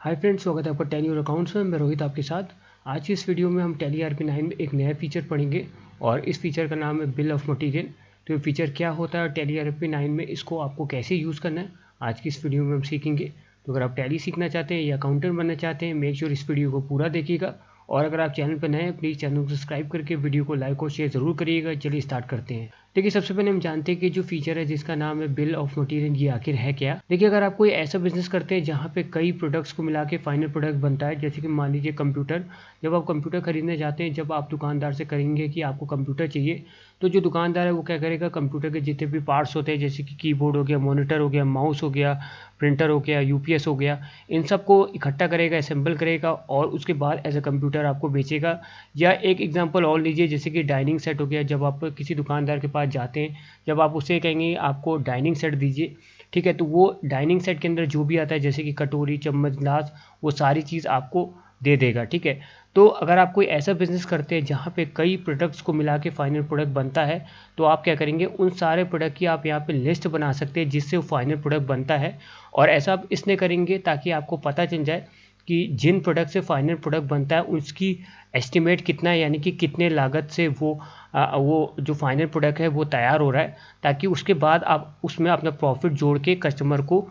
Hi friends, स्वागत है आपका टैली और अकाउंट्स में। मैं रोहित आपके साथ। आज की इस वीडियो में हम टैली ERP9 में एक नया फीचर पढ़ेंगे और इस फीचर का नाम है बिल ऑफ मटेरियल। तो ये फीचर क्या होता है और टैली ERP9 में इसको आपको कैसे यूज़ करना है, आज की इस वीडियो में हम सीखेंगे। तो अगर आप टैली सीखना चाहते हैं या अकाउंटेंट बनना चाहते हैं, मेक श्योर इस वीडियो को पूरा देखिएगा। और अगर आप चैनल पर नए हैं, प्लीज़ चैनल को सब्सक्राइब करके वीडियो को लाइक और शेयर ज़रूर करिएगा। चलिए स्टार्ट करते हैं। देखिए, सबसे पहले हम जानते हैं कि जो फीचर है जिसका नाम है बिल ऑफ मटेरियल, ये आखिर है क्या। देखिए, अगर आप कोई ऐसा बिजनेस करते हैं जहाँ पे कई प्रोडक्ट्स को मिला के फाइनल प्रोडक्ट बनता है, जैसे कि मान लीजिए कंप्यूटर। जब आप कंप्यूटर खरीदने जाते हैं, जब आप दुकानदार से करेंगे कि आपको कंप्यूटर चाहिए, तो जो दुकानदार है वो क्या करेगा, कंप्यूटर के जितने भी पार्ट्स होते हैं, जैसे कि कीबोर्ड हो गया, मॉनिटर हो गया, माउस हो गया, प्रिंटर हो गया, UPS हो गया, इन सब को इकट्ठा करेगा, असेंबल करेगा और उसके बाद एज अ कंप्यूटर आपको बेचेगा। या एक एग्जांपल और लीजिए, जैसे कि डाइनिंग सेट हो गया। जब आप किसी दुकानदार के पास जाते हैं, जब आप उससे कहेंगे आपको डाइनिंग सेट दीजिए, ठीक है, तो वो डाइनिंग सेट के अंदर जो भी आता है, जैसे कि कटोरी, चम्मच, ग्लास, वो सारी चीज़ आपको दे देगा। ठीक है, तो अगर आप कोई ऐसा बिजनेस करते हैं जहाँ पे कई प्रोडक्ट्स को मिला के फाइनल प्रोडक्ट बनता है, तो आप क्या करेंगे, उन सारे प्रोडक्ट की आप यहाँ पे लिस्ट बना सकते हैं जिससे वो फाइनल प्रोडक्ट बनता है। और ऐसा आप इसलिए करेंगे ताकि आपको पता चल जाए कि जिन प्रोडक्ट से फाइनल प्रोडक्ट बनता है उसकी एस्टिमेट कितना है, यानी कि कितने लागत से वो जो फाइनल प्रोडक्ट है वो तैयार हो रहा है, ताकि उसके बाद आप उसमें अपना प्रॉफिट जोड़ के कस्टमर को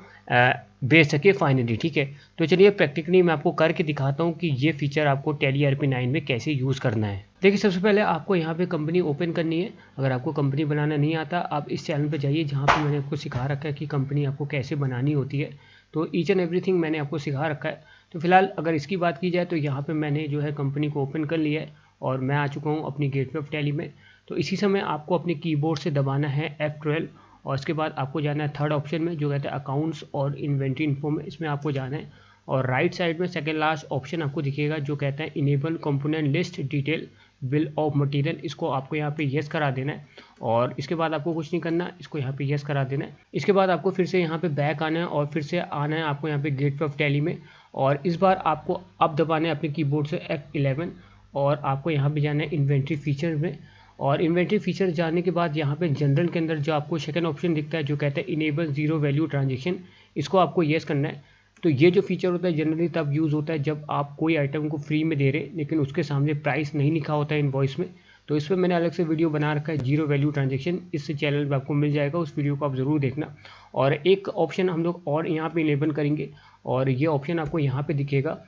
बेच सके फाइनली। ठीक है, तो चलिए प्रैक्टिकली मैं आपको करके दिखाता हूँ कि ये फीचर आपको टैली ERP9 में कैसे यूज़ करना है। देखिए, सबसे पहले आपको यहाँ पे कंपनी ओपन करनी है। अगर आपको कंपनी बनाना नहीं आता, आप इस चैनल पे जाइए जहाँ पे मैंने आपको सिखा रखा है कि कंपनी आपको कैसे बनानी होती है। तो ईच एंड एवरीथिंग मैंने आपको सिखा रखा है। तो फिलहाल अगर इसकी बात की जाए तो यहाँ पे मैंने जो है कंपनी को ओपन कर लिया है और मैं आ चुका हूँ अपनी गेटवे ऑफ टैली में। तो इसी समय आपको अपने कीबोर्ड से दबाना है F12 और इसके बाद आपको जाना है थर्ड ऑप्शन में, जो कहते हैं अकाउंट्स और इन्वेंट्री इन्फो में, इसमें आपको जाना है। और राइट साइड में सेकेंड लास्ट ऑप्शन आपको दिखेगा जो कहता है enable component list detail bill of material. इसको आपको यहाँ पे येस करा देना है और इसके बाद आपको कुछ नहीं करना, इसको यहाँ पे येस करा देना है। इसके बाद आपको फिर से यहाँ पे बैक आना है और फिर से आना है आपको यहाँ पे गेटवे ऑफ टैली में। और इस बार आपको अब दबाना है अपने कीबोर्ड से F11 और आपको यहाँ पे जाना है इन्वेंट्री फीचर में। और इन्वेंट्री फीचर जाने के बाद यहाँ पे जनरल के अंदर जो आपको सेकंड ऑप्शन दिखता है जो कहता है इनेबल जीरो वैल्यू ट्रांजेक्शन, इसको आपको येस करना है। तो ये जो फीचर होता है जनरली तब यूज़ होता है जब आप कोई आइटम को फ्री में दे रहे हैं लेकिन उसके सामने प्राइस नहीं लिखा होता है इनवॉइस में। तो इस पर मैंने अलग से वीडियो बना रखा है, जीरो वैल्यू ट्रांजेक्शन, इस चैनल पर आपको मिल जाएगा, उस वीडियो को आप ज़रूर देखना। और एक ऑप्शन हम लोग और यहाँ पे इनेबल करेंगे और ये ऑप्शन आपको यहाँ पे दिखेगा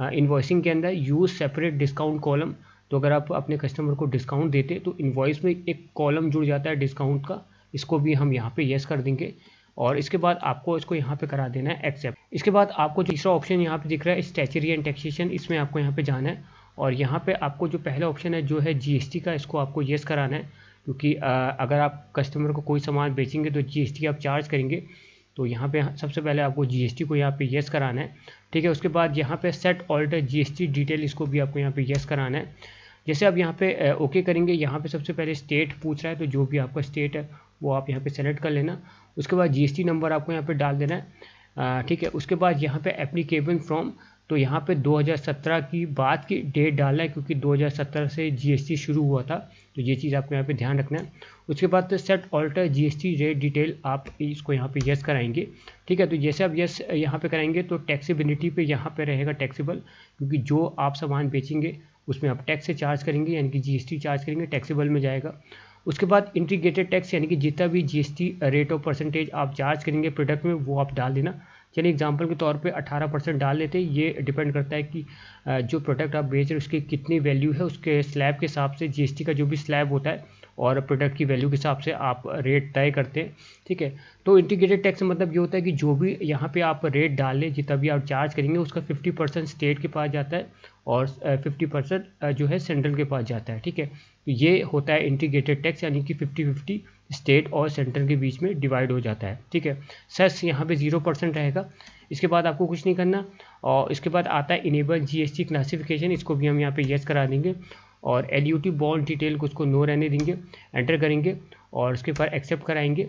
इन्वॉइसिंग के अंदर, यूज़ सेपरेट डिस्काउंट कॉलम। तो अगर आप अपने कस्टमर को डिस्काउंट देते तो इन्वॉइस में एक कॉलम जुड़ जाता है डिस्काउंट का, इसको भी हम यहाँ पे येस कर देंगे। और इसके बाद आपको इसको यहाँ पे करा देना है एक्सेप्ट। इसके बाद आपको तीसरा ऑप्शन यहाँ पे दिख रहा है स्टैच्यूटरी एंड टैक्सेशन, इसमें आपको यहाँ पे जाना है। और यहाँ पे आपको जो पहला ऑप्शन है जो है GST का, इसको आपको येस कराना है, क्योंकि अगर आप कस्टमर को कोई सामान बेचेंगे तो GST आप चार्ज करेंगे। तो यहाँ पे सबसे पहले आपको GST को यहाँ पे येस कराना है। ठीक है, उसके बाद यहाँ पे सेट ऑल्टर GST डिटेल, इसको भी आपको यहाँ पे येस कराना है। जैसे आप यहाँ पे ओके करेंगे, यहाँ पे सबसे पहले स्टेट पूछ रहा है, तो जो भी आपका स्टेट है वो आप यहाँ पे सेलेक्ट कर लेना। उसके बाद GST नंबर आपको यहाँ पे डाल देना है। ठीक है, उसके बाद यहाँ पे एप्लीकेबल फ्रॉम, तो यहाँ पे 2017 की बाद की डेट डालना है, क्योंकि 2017 से GST शुरू हुआ था, तो ये चीज़ आपको यहाँ पे ध्यान रखना है। उसके बाद तो set alter GST rate detail, आप इसको यहाँ पे येस कराएंगे। ठीक है, तो जैसे आप येस यहाँ पे कराएंगे तो टैक्सेबिलिटी पे यहाँ पे रहेगा टैक्सेबल, क्योंकि जो आप सामान बेचेंगे उसमें आप टैक्स से चार्ज करेंगे, यानी कि GST चार्ज करेंगे, टैक्सेबल में जाएगा। उसके बाद इंटीग्रेटेड टैक्स, यानी कि जितना भी GST रेट और परसेंटेज आप चार्ज करेंगे प्रोडक्ट में वो आप डाल देना। चलिए एग्जांपल के तौर पे 18% डाल लेते हैं। ये डिपेंड करता है कि जो प्रोडक्ट आप बेच रहे हैं उसकी कितनी वैल्यू है, उसके स्लैब के हिसाब से GST का जो भी स्लैब होता है और प्रोडक्ट की वैल्यू के हिसाब से आप रेट तय करते हैं। ठीक है, तो इंटीग्रेटेड टैक्स मतलब ये होता है कि जो भी यहाँ पे आप रेट डाल लें, जितना भी आप चार्ज करेंगे उसका 50% स्टेट के पास जाता है और 50% जो है सेंट्रल के पास जाता है। ठीक है, तो ये होता है इंटीग्रेटेड टैक्स, यानी कि 50-50 स्टेट और सेंट्रल के बीच में डिवाइड हो जाता है। ठीक है, सेस यहाँ पे 0% रहेगा। इसके बाद आपको कुछ नहीं करना और इसके बाद आता है इनेबल GST क्लासिफिकेशन, इसको भी हम यहाँ पे येस करा देंगे। और LUT बॉन्ड डिटेल को उसको नो रहने देंगे, एंटर करेंगे और उसके बाद एक्सेप्ट कराएंगे।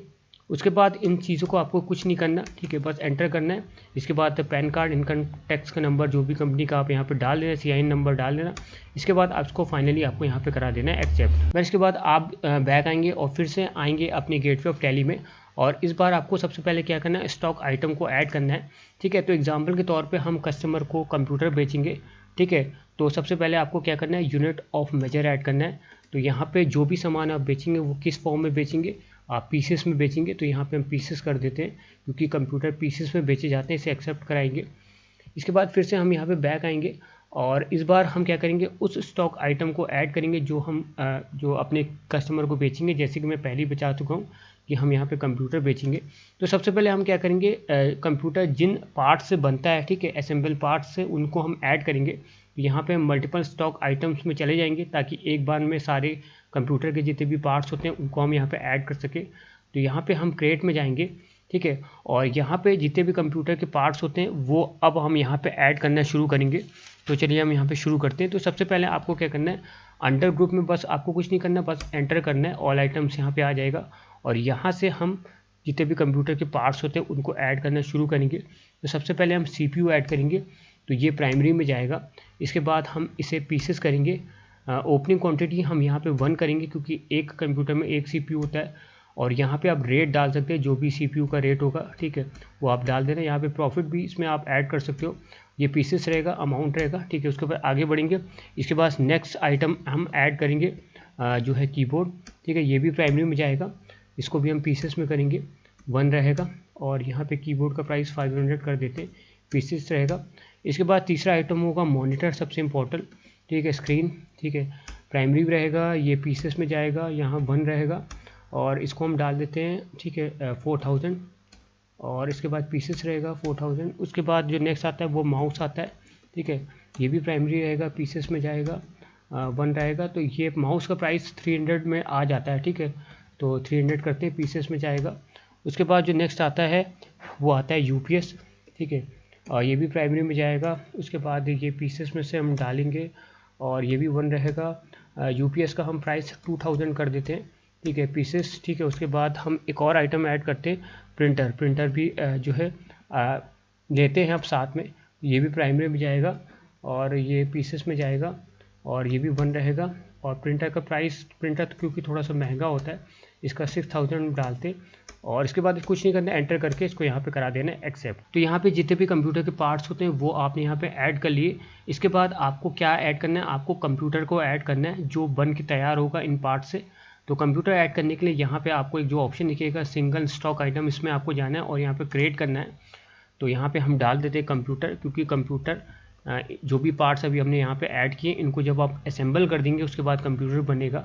उसके बाद इन चीज़ों को आपको कुछ नहीं करना, ठीक है, बस एंटर करना है। इसके बाद पैन कार्ड, इनकम टैक्स का नंबर जो भी कंपनी का आप यहाँ पे डाल देना, CIN नंबर डाल देना। इसके बाद आपको फाइनली आपको यहाँ पे करा देना है एक्सेप्ट। फिर इसके बाद आप बैक आएंगे और फिर से आएंगे अपने गेटवे ऑफ टैली में और इस बार आपको सबसे पहले क्या करना है, स्टॉक आइटम को ऐड करना है। ठीक है, तो एग्जांपल के तौर पे हम कस्टमर को कंप्यूटर बेचेंगे। ठीक है, तो सबसे पहले आपको क्या करना है, यूनिट ऑफ मेजर ऐड करना है। तो यहाँ पे जो भी सामान आप बेचेंगे वो किस फॉर्म में बेचेंगे, आप पीसेस में बेचेंगे, तो यहाँ पे हम पीसेस कर देते हैं क्योंकि कंप्यूटर पीसेस में बेचे जाते हैं, इसे एक्सेप्ट कराएंगे। इसके बाद फिर से हम यहाँ पे बैक आएंगे और इस बार हम क्या करेंगे, उस स्टॉक आइटम को ऐड करेंगे जो हम जो अपने कस्टमर को बेचेंगे। जैसे कि मैं पहले ही बता चुका हूँ कि हम यहाँ पे कंप्यूटर बेचेंगे। तो सबसे पहले हम क्या करेंगे, कंप्यूटर जिन पार्ट्स से बनता है, ठीक है, असेंबल पार्ट्स से, उनको हम ऐड करेंगे। यहाँ पे हम मल्टीपल स्टॉक आइटम्स में चले जाएंगे ताकि एक बार में सारे कंप्यूटर के जितने भी पार्ट्स होते हैं उनको हम यहाँ पे ऐड कर सकें। तो यहाँ पे हम क्रिएट में जाएंगे। ठीक है, और यहाँ पे जितने भी कंप्यूटर के पार्ट्स होते हैं वो अब हम यहाँ पे ऐड करना शुरू करेंगे। तो चलिए हम यहाँ पे शुरू करते हैं। तो सबसे पहले आपको क्या करना है, अंडर ग्रुप में बस आपको कुछ नहीं करना, बस एंटर करना है, ऑल आइटम्स यहाँ पे आ जाएगा और यहाँ से हम जितने भी कंप्यूटर के पार्ट्स होते हैं उनको ऐड करना शुरू करेंगे। तो सबसे पहले हम CPU ऐड करेंगे, तो ये प्राइमरी में जाएगा। इसके बाद हम इसे पीसेस करेंगे। ओपनिंग क्वांटिटी हम यहाँ पे 1 करेंगे क्योंकि एक कंप्यूटर में एक CPU होता है। और यहाँ पे आप रेट डाल सकते हैं, जो भी CPU का रेट होगा, ठीक है, वो आप डाल देना। यहाँ पे प्रॉफिट भी इसमें आप ऐड कर सकते हो। ये पीसेस रहेगा, अमाउंट रहेगा, ठीक है। उसके बाद आगे बढ़ेंगे। इसके बाद नेक्स्ट आइटम हम ऐड करेंगे जो है कीबोर्ड, ठीक है, ये भी प्राइमरी में जाएगा। इसको भी हम पीसेस में करेंगे, 1 रहेगा। और यहाँ पे कीबोर्ड का प्राइस 500 कर देते हैं, पीसेस रहेगा। इसके बाद तीसरा आइटम होगा मॉनिटर, सबसे इम्पोर्टेंट, ठीक है, स्क्रीन, ठीक है, प्राइमरी रहेगा, ये पीसेस में जाएगा, यहाँ 1 रहेगा और इसको हम डाल देते हैं, ठीक है, 4000। और इसके बाद पीसेस रहेगा 4000। उसके बाद जो नेक्स्ट आता है वो माउस आता है, ठीक है, ये भी प्राइमरी रहेगा, पीसेस में जाएगा, 1 रहेगा। तो ये माउस का प्राइस 300 में आ जाता है, ठीक है, तो 300 करते हैं, पीसेस में जाएगा। उसके बाद जो नेक्स्ट आता है वो आता है UPS, ठीक है, और ये भी प्राइमरी में जाएगा। उसके बाद ये पीसेस में से हम डालेंगे और ये भी 1 रहेगा। UPS का हम प्राइस 2000 कर देते हैं, ठीक है, पीसेस, ठीक है। उसके बाद हम एक और आइटम ऐड करते हैं, प्रिंटर भी जो है लेते हैं अब साथ में, ये भी प्राइमरी में जाएगा और ये पीसेस में जाएगा और ये भी 1 रहेगा। और प्रिंटर का प्राइस, प्रिंटर क्योंकि थोड़ा सा महंगा होता है, इसका 6000 डालते। और इसके बाद कुछ नहीं करना, एंटर करके इसको यहाँ पे करा देना एक्सेप्ट। तो यहाँ पे जितने भी कंप्यूटर के पार्ट्स होते हैं वो आपने यहाँ पे ऐड कर लिए। इसके बाद आपको क्या ऐड करना है, आपको कंप्यूटर को ऐड करना है जो बन के तैयार होगा इन पार्ट से। तो कंप्यूटर ऐड करने के लिए यहाँ पे आपको एक जो ऑप्शन दिखेगा सिंगल स्टॉक आइटम, इसमें आपको जाना है और यहाँ पे क्रिएट करना है। तो यहाँ पे हम डाल देते हैं कंप्यूटर, क्योंकि कंप्यूटर जो भी पार्ट्स अभी हमने यहाँ पे ऐड किए, इनको जब आप असेंबल कर देंगे उसके बाद कंप्यूटर बनेगा।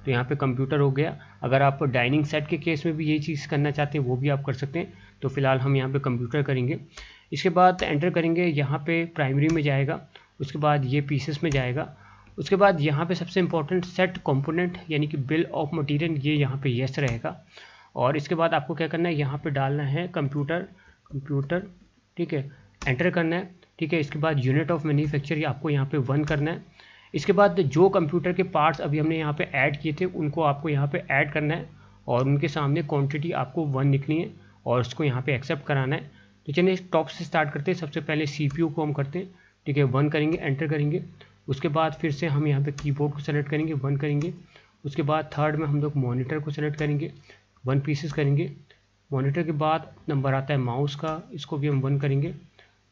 तो यहाँ पे कंप्यूटर हो गया। अगर आप डाइनिंग सेट के केस में भी यही चीज़ करना चाहते हैं वो भी आप कर सकते हैं। तो फिलहाल हम यहाँ पे कंप्यूटर करेंगे। इसके बाद एंटर करेंगे, यहाँ पे प्राइमरी में जाएगा, उसके बाद ये पीसेस में जाएगा। उसके बाद यहाँ पे सबसे इंपॉर्टेंट सेट कंपोनेंट यानी कि बिल ऑफ मटेरियल, ये यहाँ पे येस रहेगा। और इसके बाद आपको क्या करना है, यहाँ पे डालना है कंप्यूटर, ठीक है, एंटर करना है, ठीक है। इसके बाद यूनिट ऑफ मैन्युफैक्चर आपको यहाँ पे 1 करना है। इसके बाद जो कंप्यूटर के पार्ट्स अभी हमने यहाँ पे ऐड किए थे उनको आपको यहाँ पे ऐड करना है और उनके सामने क्वांटिटी आपको 1 लिखनी है और उसको यहाँ पे एक्सेप्ट कराना है। तो चलिए टॉप से स्टार्ट करते हैं। सबसे पहले CPU को हम करते हैं, ठीक है, 1 करेंगे, एंटर करेंगे। उसके बाद फिर से हम यहाँ पे कीबोर्ड को सेलेक्ट करेंगे, 1 करेंगे। उसके बाद थर्ड में हम लोग मॉनिटर को सेलेक्ट करेंगे, 1 पीसेस करेंगे। मॉनिटर के बाद नंबर आता है माउस का, इसको भी हम 1 करेंगे।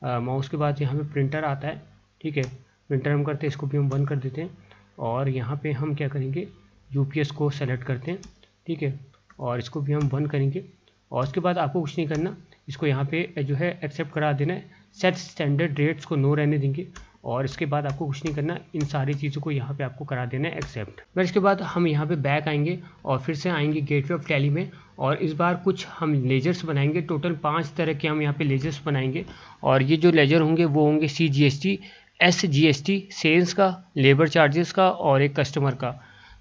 माउस के बाद यहाँ पे प्रिंटर आता है, ठीक है, प्रिंटर हम करते हैं, इसको भी हम 1 कर देते हैं। और यहाँ पे हम क्या करेंगे, UPS को सेलेक्ट करते हैं, ठीक है, और इसको भी हम 1 करेंगे। और उसके बाद आपको कुछ नहीं करना, इसको यहाँ पे जो है एक्सेप्ट करा देना है। सेट स्टैंडर्ड रेट्स को नो रहने देंगे और इसके बाद आपको कुछ नहीं करना, इन सारी चीज़ों को यहाँ पे आपको करा देना है एक्सेप्ट। फिर इसके बाद हम यहाँ पे बैक आएंगे और फिर से आएंगे गेटवे ऑफ टैली में और इस बार कुछ हम लेजर्स बनाएंगे। टोटल 5 तरह के हम यहाँ पे लेजर्स बनाएंगे और ये जो लेजर होंगे वो होंगे CGST, SGST, सेल्स का, लेबर चार्जेस का और एक कस्टमर का।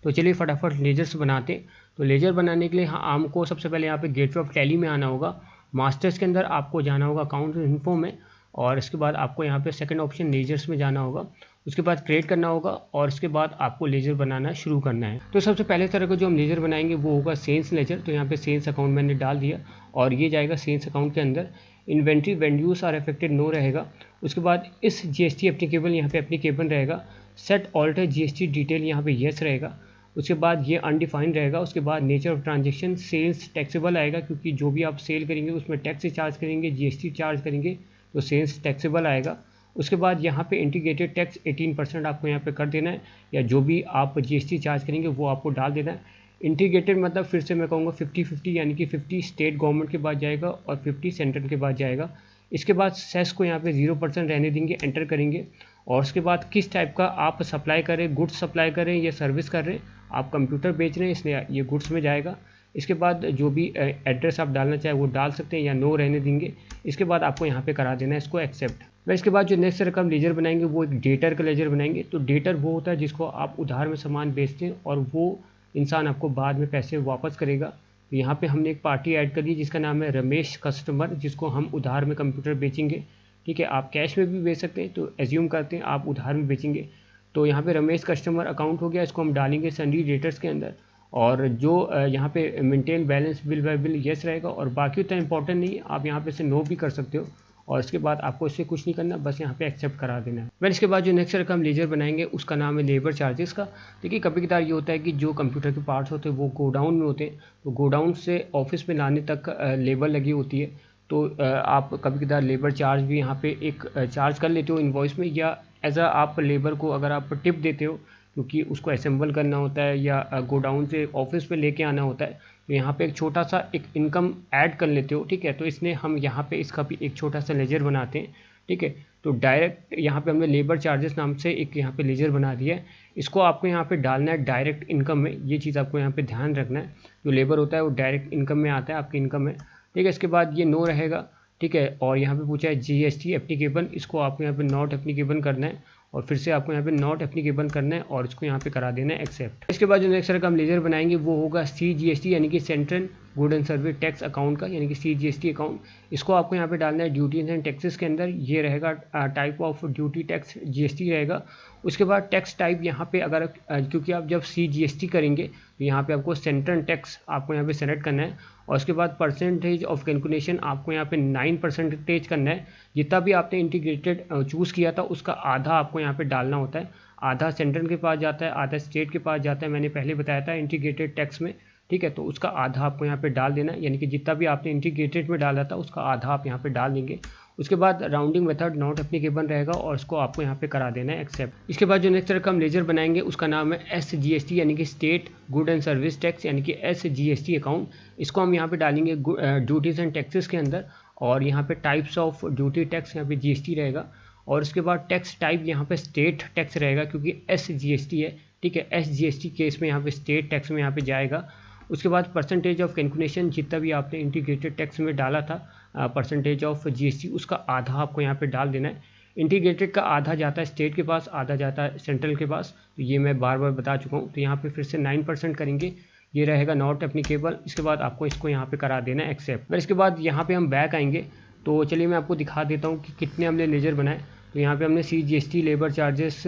तो चलिए फटाफट लेजर्स बनाते। तो लेजर बनाने के लिए हमको सबसे पहले यहाँ पे गेटवे ऑफ टैली में आना होगा। मास्टर्स के अंदर आपको जाना होगा अकाउंट इन्फो में और इसके बाद आपको यहाँ पे सेकंड ऑप्शन लेजर्स में जाना होगा। उसके बाद क्रिएट करना होगा और इसके बाद आपको लेजर बनाना शुरू करना है। तो सबसे पहले तरह का जो हम लेजर बनाएंगे वो होगा सेल्स लेजर। तो यहाँ पे सेल्स अकाउंट मैंने डाल दिया और ये जाएगा सेल्स अकाउंट के अंदर। Inventory values are affected no रहेगा। उसके बाद इस GST एप्लीकेबल यहाँ पे एप्लीकेबल रहेगा। सेट ऑल्टर GST डिटेल यहाँ पे येस रहेगा। उसके बाद ये अनडिफाइंड रहेगा। उसके बाद nature of transaction sales taxable आएगा, क्योंकि जो भी आप सेल करेंगे उसमें टैक्स चार्ज करेंगे, जीएसटी चार्ज करेंगे, तो सेल्स टैक्सेबल आएगा। उसके बाद यहाँ पे इंटीग्रेटेड टैक्स 18% आपको यहाँ पे कर देना है, या जो भी आप जीएसटी चार्ज करेंगे वो आपको डाल देना है। इंटीग्रेटेड मतलब फिर से मैं कहूँगा 50-50, यानी कि 50 स्टेट गवर्नमेंट के बाद जाएगा और 50 सेंट्रल के बाद जाएगा। इसके बाद सेस को यहाँ पे 0% रहने देंगे, एंटर करेंगे। और उसके बाद किस टाइप का आप सप्लाई करें, गुड्स सप्लाई करें या सर्विस कर रहे हैं, आप कंप्यूटर बेच रहे हैं इसलिए ये गुड्स में जाएगा। इसके बाद जो भी एड्रेस आप डालना चाहे वो डाल सकते हैं या नो रहने देंगे। इसके बाद आपको यहाँ पे करा देना है इसको एक्सेप्ट। वह इसके बाद जो नेक्स्ट रकम लेजर बनाएंगे वो एक डेटर का लेजर बनाएंगे। तो डेटर वो होता है जिसको आप उधार में सामान बेचते हैं और वो इंसान आपको बाद में पैसे वापस करेगा। तो यहाँ पे हमने एक पार्टी ऐड कर दी जिसका नाम है रमेश कस्टमर, जिसको हम उधार में कंप्यूटर बेचेंगे। ठीक है, आप कैश में भी बेच सकते हैं, तो एज्यूम करते हैं आप उधार में बेचेंगे। तो यहाँ पे रमेश कस्टमर अकाउंट हो गया, इसको हम डालेंगे सन्डी डेटर्स के अंदर। और जो यहाँ पे maintain balance bill bye bill yes रहेगा, और बाकी उतना इंपॉर्टेंट नहीं है, आप यहाँ पे से नो भी कर सकते हो। और इसके बाद आपको इससे कुछ नहीं करना, बस यहाँ पे एक्सेप्ट करा देना है। फिर इसके बाद जो नेक्स्ट रकम लेजर बनाएंगे उसका नाम है लेबर चार्जेस का। देखिए कभी कभार ये होता है कि जो कंप्यूटर के पार्ट्स होते हैं वो गोडाउन में होते हैं, तो गोडाउन से ऑफिस में लाने तक लेबर लगी होती है। तो आप कभी कभार लेबर चार्ज भी यहाँ पे एक चार्ज कर लेते हो इनवॉइस में, या एज आप लेबर को अगर आप टिप देते हो, क्योंकि उसको असेंबल करना होता है या गोडाउन से ऑफिस में लेके आना होता है, तो यहाँ पे एक छोटा सा एक इनकम ऐड कर लेते हो। ठीक है, तो इसने हम यहाँ पे इसका भी एक छोटा सा लेजर बनाते हैं। ठीक है, तो डायरेक्ट यहाँ पे हमने लेबर चार्जेस नाम से एक यहाँ पे लेजर बना दिया है। इसको आपको यहाँ पे डालना है डायरेक्ट इनकम में, ये चीज़ आपको यहाँ पे ध्यान रखना है। जो लेबर होता है वो डायरेक्ट इनकम में आता है, आपकी इनकम में। ठीक है, इसके बाद ये नो रहेगा। ठीक है, और यहाँ पे पूछा है जीएसटी एप्लीकेबल, इसको आपको यहाँ पे नॉट एप्लीकेबल करना है, और फिर से आपको यहाँ पे नॉट एप्लीकेबल करना है और इसको यहाँ पे करा देना है एक्सेप्ट। इसके बाद जो नेक्स्ट रकम लेजर बनाएंगे वो होगा सीजीएसटी, यानी कि central good and service tax account का, यानी कि सीजीएसटी अकाउंट। इसको आपको यहाँ पे डालना है ड्यूटीज एंड टैक्सेस के अंदर। ये रहेगा type of duty tax GST रहेगा। उसके बाद टैक्स टाइप यहाँ पे अगर क्योंकि आप जब सीजीएसटी करेंगे तो यहाँ पे आपको सेंट्रल टैक्स आपको यहाँ पे सेलेक्ट करना है, और उसके बाद परसेंटेज ऑफ कैलकुलेशन आपको यहाँ पे 9% करना है। जितना भी आपने इंटीग्रेटेड चूज़ किया था उसका आधा आपको यहाँ पे डालना होता है। आधा सेंट्रल के पास जाता है, आधा स्टेट के पास जाता है, मैंने पहले बताया था इंटीग्रेटेड टैक्स में। ठीक है, तो उसका आधा आपको यहाँ पे डाल देना है, यानी कि जितना भी आपने इंटीग्रेटेड में डाला था उसका आधा आप यहाँ पे डाल देंगे। उसके बाद राउंडिंग मेथड नॉट एप्लीकेबल रहेगा और इसको आपको यहाँ पे करा देना है एक्सेप्ट। इसके बाद जो नेक्स्ट रकम लेजर बनाएंगे उसका नाम है एसजीएसटी, यानी कि state good and service tax, यानी कि एसजीएसटी अकाउंट। इसको हम यहाँ पे डालेंगे ड्यूटीज़ एंड टैक्सेस के अंदर, और यहाँ पे टाइप्स ऑफ ड्यूटी टैक्स यहाँ पे जीएसटी रहेगा। और उसके बाद टैक्स टाइप यहाँ पे स्टेट टैक्स रहेगा, क्योंकि एसजीएसटी है। ठीक है, एसजीएसटी केस में यहाँ पे स्टेट टैक्स में यहाँ पे जाएगा। उसके बाद परसेंटेज ऑफ कैलकुलेशन जितना भी आपने इंटीग्रेटेड टैक्स में डाला था परसेंटेज ऑफ जीएसटी, उसका आधा आपको यहाँ पे डाल देना है। इंटीग्रेटेड का आधा जाता है स्टेट के पास, आधा जाता है सेंट्रल के पास, तो ये मैं बार बार बता चुका हूँ। तो यहाँ पे फिर से 9% करेंगे, ये रहेगा नॉट एप्लीकेबल। इसके बाद आपको इसको यहाँ पे करा देना है एक्सेप्ट। फिर इसके बाद यहाँ पे हम बैक आएंगे, तो चलिए मैं आपको दिखा देता हूँ कि कितने हमने लेजर बनाए। तो यहाँ पे हमने CGST, labour charges,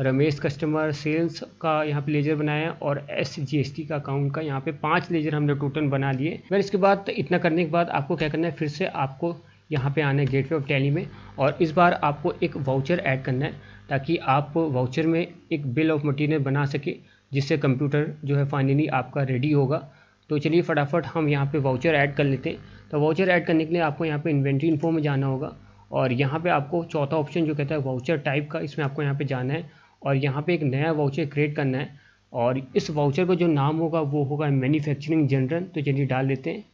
Ramesh customer, sales का यहाँ पे लेजर बनाया है, और एसजीएसटी का अकाउंट का यहाँ पे 5 लेजर हमने टोटल बना लिए। फिर इसके बाद इतना करने के बाद आपको क्या करना है, फिर से आपको यहाँ पे आना है गेटवे ऑफ टैली में, और इस बार आपको एक वाउचर ऐड करना है, ताकि आप वाउचर में एक बिल ऑफ मटीरियल बना सके, जिससे कंप्यूटर जो है फाइनली आपका रेडी होगा। तो चलिए फटाफट हम यहाँ पे वाउचर ऐड कर लेते हैं। तो वाउचर ऐड करने के लिए आपको यहाँ पे इन्वेंट्री इन्फो में जाना होगा, और यहाँ पे आपको चौथा ऑप्शन जो कहता है वाउचर टाइप का, इसमें आपको यहाँ पे जाना है, और यहाँ पे एक नया वाउचर क्रिएट करना है। और इस वाउचर का जो नाम होगा वो होगा मैन्युफैक्चरिंग जनरल। तो चलिए डाल देते हैं।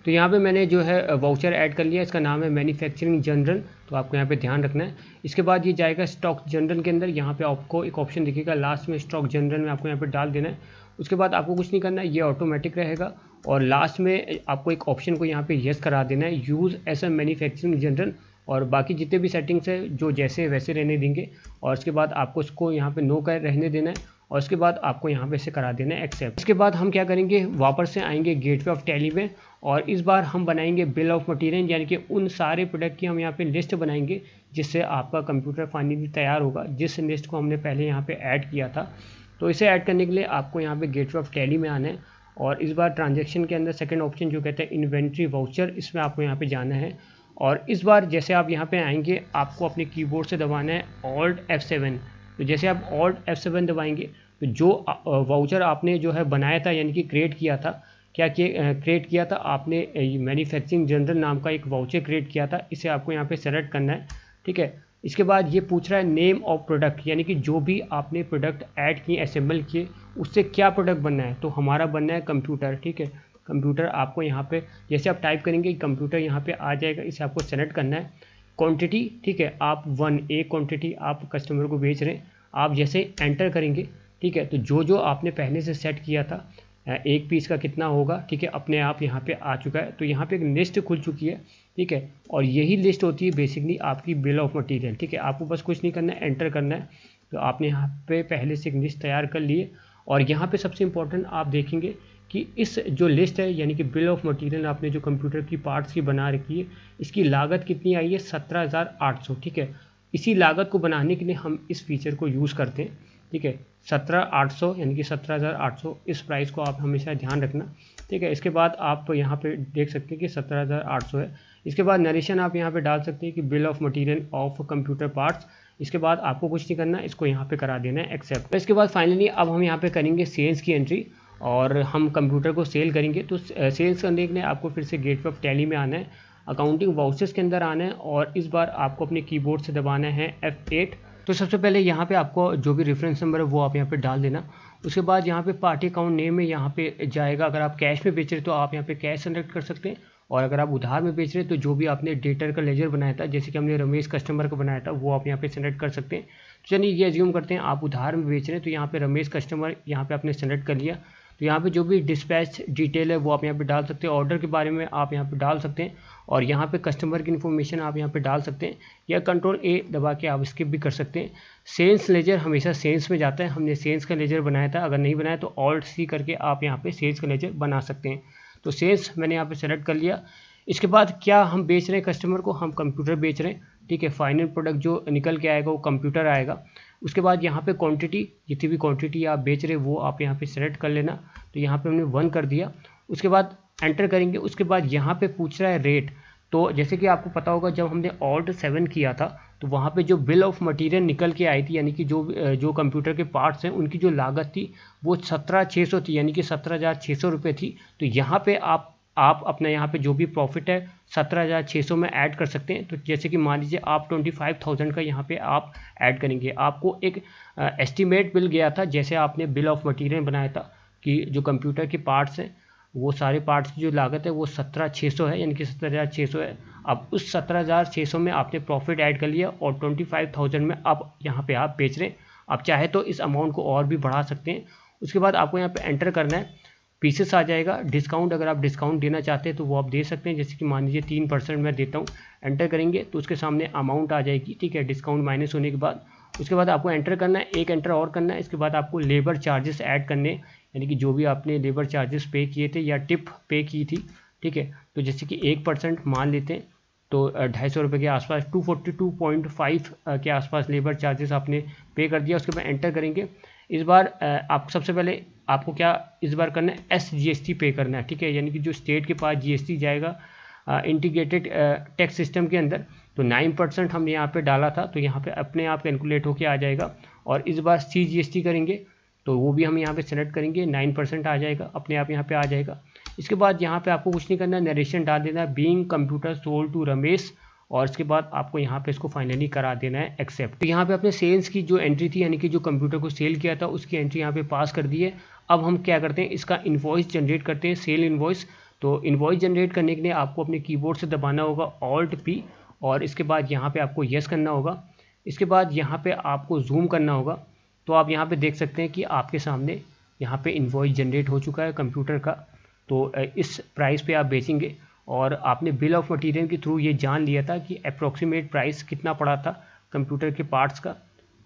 तो यहाँ पे मैंने जो है वाउचर ऐड कर लिया, इसका नाम है मैन्युफैक्चरिंग जनरल। तो आपको यहाँ पे ध्यान रखना है। इसके बाद ये जाएगा स्टॉक जनरल के अंदर, यहाँ पे आपको एक ऑप्शन दिखेगा लास्ट में, स्टॉक जनरल में आपको यहाँ पे डाल देना है। उसके बाद आपको कुछ नहीं करना है, ये ऑटोमेटिक रहेगा, और लास्ट में आपको एक ऑप्शन को यहाँ पे येस करा देना है, use as a manufacturing journal, और बाकी जितने भी सेटिंग्स है जो जैसे वैसे रहने देंगे। और उसके बाद आपको इसको यहाँ पे नो कर रहने देना है, और उसके बाद आपको यहाँ पे से करा देना है एक्सेप्ट। इसके बाद हम क्या करेंगे, वापस से आएंगे गेटवे ऑफ टैली में, और इस बार हम बनाएंगे बिल ऑफ मटीरियल, यानी कि उन सारे प्रोडक्ट की हम यहाँ पे लिस्ट बनाएंगे, जिससे आपका कंप्यूटर फाइनली तैयार होगा, जिस लिस्ट को हमने पहले यहाँ पे ऐड किया था। तो इसे ऐड करने के लिए आपको यहाँ पे गेटवे ऑफ टैली में आना है, और इस बार ट्रांजेक्शन के अंदर सेकेंड ऑप्शन जो कहते हैं इन्वेंट्री वाउचर, इसमें आपको यहाँ पे जाना है। और इस बार जैसे आप यहाँ पे आएंगे, आपको अपने कीबोर्ड से दबाना है Alt F7। तो जैसे आप Alt F7 दबाएंगे तो जो वाउचर आपने जो है बनाया था यानी कि क्रिएट किया था, क्रिएट किया था आपने मैन्युफैक्चरिंग जनरल नाम का एक वाउचर क्रिएट किया था, इसे आपको यहाँ पे सेलेक्ट करना है। ठीक है, इसके बाद ये पूछ रहा है नेम ऑफ प्रोडक्ट, यानी कि जो भी आपने प्रोडक्ट ऐड किए, असेंबल किए, उससे क्या प्रोडक्ट बनना है। तो हमारा बनना है कंप्यूटर। ठीक है, कंप्यूटर आपको यहाँ पे जैसे आप टाइप करेंगे कंप्यूटर यहाँ पे आ जाएगा, इसे आपको सेलेक्ट करना है। क्वांटिटी, ठीक है, आप 1 एक क्वांटिटी आप कस्टमर को बेच रहे हैं, आप जैसे एंटर करेंगे, ठीक है, तो जो आपने पहले से सेट किया था एक पीस का कितना होगा, ठीक है, अपने आप यहाँ पे आ चुका है। तो यहाँ पे एक लिस्ट खुल चुकी है। ठीक है, और यही लिस्ट होती है बेसिकली आपकी बिल ऑफ मटेरियल। ठीक है, आपको बस कुछ नहीं करना है, एंटर करना है। तो आपने यहाँ पे पहले से एक लिस्ट तैयार कर ली है। और यहाँ पे सबसे इम्पोर्टेंट आप देखेंगे कि इस जो लिस्ट है यानी कि बिल ऑफ मटेरियल आपने जो कंप्यूटर की पार्ट्स की बना रखी है, इसकी लागत कितनी आई है, 17,800। ठीक है, इसी लागत को बनाने के लिए हम इस फीचर को यूज़ करते हैं। ठीक है, 17,800 यानी कि 17,800, इस प्राइस को आप हमेशा ध्यान रखना। ठीक है, इसके बाद आप यहाँ पे देख सकते हैं कि 17,800 है। इसके बाद नरेशन आप यहाँ पे डाल सकते हैं कि bill of material of computer parts. इसके बाद आपको कुछ नहीं करना, इसको यहाँ पे करा देना है एक्सेप्ट। इसके बाद फाइनली अब हम यहाँ पे करेंगे सेल्स की एंट्री और हम कंप्यूटर को सेल करेंगे। तो सेल्स करने के लिए आपको फिर से गेटवे ऑफ टैली में आना है, अकाउंटिंग वाउचर्स के अंदर आना है और इस बार आपको अपने कीबोर्ड से दबाना है F8। तो सबसे पहले यहाँ पे आपको जो भी रेफरेंस नंबर है वो आप यहाँ पे डाल देना। उसके बाद यहाँ पे पार्टी अकाउंट नेम में यहाँ पे जाएगा, अगर आप कैश में बेच रहे तो आप यहाँ पे कैश सेलेक्ट कर सकते हैं, और अगर आप उधार में बेच रहे हैं तो जो भी आपने डेटर का लेजर बनाया था, जैसे कि हमने रमेश कस्टमर का बनाया था, वो आप यहाँ पे सेलेक्ट कर सकते हैं। तो चलिए ये एज्यूम करते हैं आप उधार में बेच रहे हैं, तो यहाँ पे रमेश कस्टमर यहाँ पे आपने सेलेक्ट कर लिया। तो यहाँ पे जो भी डिस्पैच डिटेल है वो आप यहाँ पे डाल सकते हैं, ऑर्डर के बारे में आप यहाँ पे डाल सकते हैं, और यहाँ पे कस्टमर की इन्फॉर्मेशन आप यहाँ पे डाल सकते हैं, या कंट्रोल A दबा के आप स्किप भी कर सकते हैं। सेल्स लेजर हमेशा सेल्स में जाता है, हमने सेल्स का लेजर बनाया था, अगर नहीं बनाया तो Alt C करके आप यहाँ पे सेल्स का लेजर बना सकते हैं। तो सेल्स मैंने यहाँ पे सेलेक्ट कर लिया। इसके बाद क्या हम बेच रहे हैं कस्टमर को, हम कंप्यूटर बेच रहे हैं। ठीक है, फाइनल प्रोडक्ट जो निकल के आएगा वो कंप्यूटर आएगा। उसके बाद यहाँ पे क्वांटिटी, जितनी भी क्वांटिटी आप बेच रहे हैं वो आप यहाँ पे सेलेक्ट कर लेना। तो यहाँ पे हमने 1 कर दिया। उसके बाद एंटर करेंगे। उसके बाद यहाँ पे पूछ रहा है रेट। तो जैसे कि आपको पता होगा जब हमने Alt 7 किया था तो वहाँ पे जो बिल ऑफ मटेरियल निकल के आई थी, यानी कि जो कंप्यूटर के पार्ट्स हैं उनकी जो लागत थी वो 17,600 थी, यानी कि 17,600 रुपये थी। तो यहाँ पे आप अपना यहाँ पे जो भी प्रॉफिट है 17,600 में ऐड कर सकते हैं। तो जैसे कि मान लीजिए आप 25,000 का यहाँ पे आप ऐड करेंगे, आपको एक एस्टिमेट मिल गया था, जैसे आपने बिल ऑफ मटेरियल बनाया था कि जो कंप्यूटर के पार्ट्स हैं वो सारे पार्ट्स की जो लागत है वो 17,600 है, यानी कि 17,600 है। अब उस 17,600 में आपने प्रॉफिट ऐड कर लिया और 25,000 में अब यहाँ पे आप बेच रहे हैं। आप चाहे तो इस अमाउंट को और भी बढ़ा सकते हैं। उसके बाद आपको यहाँ पे एंटर करना है, पीसेस आ जाएगा। डिस्काउंट, अगर आप डिस्काउंट देना चाहते हैं तो वो आप दे सकते हैं, जैसे कि मान लीजिए 3% मैं देता हूँ। एंटर करेंगे तो उसके सामने अमाउंट आ जाएगी। ठीक है, डिस्काउंट माइनस होने के बाद उसके बाद आपको एंटर करना है, एक एंटर और करना है। इसके बाद आपको लेबर चार्जेस ऐड करने, यानी कि जो भी आपने लेबर चार्जेस पे किए थे या टिप पे की थी। ठीक है, तो जैसे कि 1% मान लेते हैं तो 250 रुपये के आसपास 242.5 के आसपास लेबर चार्जेस आपने पे कर दिया। उसके बाद एंटर करेंगे। इस बार आप सबसे पहले आपको क्या इस बार करना है, SGST पे करना है। ठीक है, यानी कि जो स्टेट के पास GST जाएगा इंटीग्रेटेड टैक्स सिस्टम के अंदर, तो 9% हमने यहाँ पे डाला था, तो यहाँ पे अपने आप कैलकुलेट होके आ जाएगा। और इस बार CGST करेंगे तो वो भी हम यहाँ पे सेलेक्ट करेंगे, 9% आ जाएगा, अपने आप यहाँ पे आ जाएगा। इसके बाद यहाँ पे आपको कुछ नहीं करना, नरेशन डाल देना है, being computer sold to Ramesh, और इसके बाद आपको यहाँ पे इसको फाइनली करा देना है एक्सेप्ट। तो यहाँ पे अपने सेल्स की जो एंट्री थी, यानी कि जो कंप्यूटर को सेल किया था उसकी एंट्री यहाँ पे पास कर दी है। अब हम क्या करते हैं, इसका इन्वॉइस जनरेट करते हैं, सेल इन्वॉइस। तो इन्वॉइस जनरेट करने के लिए आपको अपने कीबोर्ड से दबाना होगा Alt P, और इसके बाद यहाँ पे आपको येस करना होगा। इसके बाद यहाँ पे आपको जूम करना होगा। तो आप यहाँ पे देख सकते हैं कि आपके सामने यहाँ पे इन्वॉइस जनरेट हो चुका है कंप्यूटर का। तो इस प्राइस पे आप बेचेंगे, और आपने बिल ऑफ मटेरियल के थ्रू ये जान लिया था कि अप्रॉक्सीमेट प्राइस कितना पड़ा था कंप्यूटर के पार्ट्स का।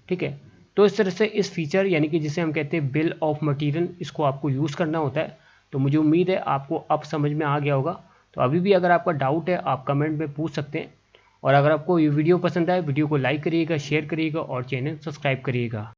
ठीक है, तो इस तरह से इस फीचर यानी कि जिसे हम कहते हैं बिल ऑफ मटेरियल, इसको आपको यूज़ करना होता है। तो मुझे उम्मीद है आपको अब समझ में आ गया होगा। तो अभी भी अगर आपका डाउट है आप कमेंट में पूछ सकते हैं, और अगर आपको ये वीडियो पसंद आए, वीडियो को लाइक करिएगा, शेयर करिएगा और चैनल सब्सक्राइब करिएगा।